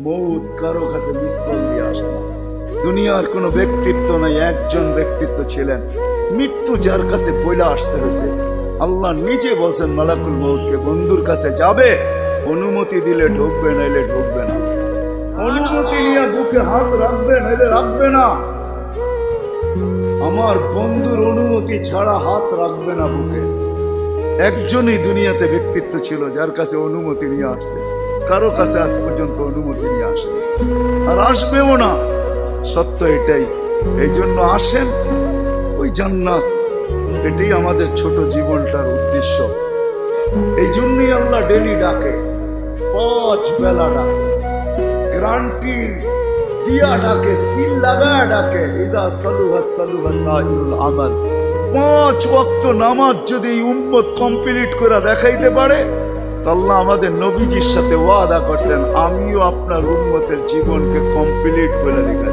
মৌত কারো কাছে মিস কল দিয়ে আসে না। দুনিয়ার কোনো ব্যক্তিত্ব নাই, একজন ব্যক্তিত্ব ছিলেন, মৃত্যু যার কাছে বইলা আসতে হয়েছে। আল্লাহ নিজে বলছেন মালাকুল মৌতকে, বন্ধুর কাছে যাবে, অনুমতি দিলে ঢুকবে, নাইলে ঢুকবে না। অনুমতি নিয়ে বুকে হাত রাখবে, নাইলে রাখবে না। আমার বন্ধুর অনুমতি ছাড়া হাত রাখবে না বুকে। একজনই দুনিয়াতে ব্যক্তিত্ব ছিল যার কাছে অনুমতি নিয়ে আসছে, কারো কাছে আজ পর্যন্ত অনুমতি নিয়ে আসে আর আসবেও না। সত্য এটাই। এই জন্য আসেন, ওই জান্নাত, এটাই আমাদের ছোট জীবনটার উদ্দেশ্য। এই জন্যই আল্লাহ ডেলি ডাকে, 5 বেলা ডাকে, গ্যারান্টি দিয়া ডাকে, সিল লাগা ডাকে। ইদা সালুহা সালুহা সাইরুল আমাল। 5 ওয়াক্ত নামাজ যদি উম্মত কমপ্লিট করে দেখাইতে পারে, তো আল্লাহ আমাদের নবীজির সাথে ওয়াদা করছেন, আমিও আপনার উম্মতের জীবনকে কমপ্লিট করে লিখে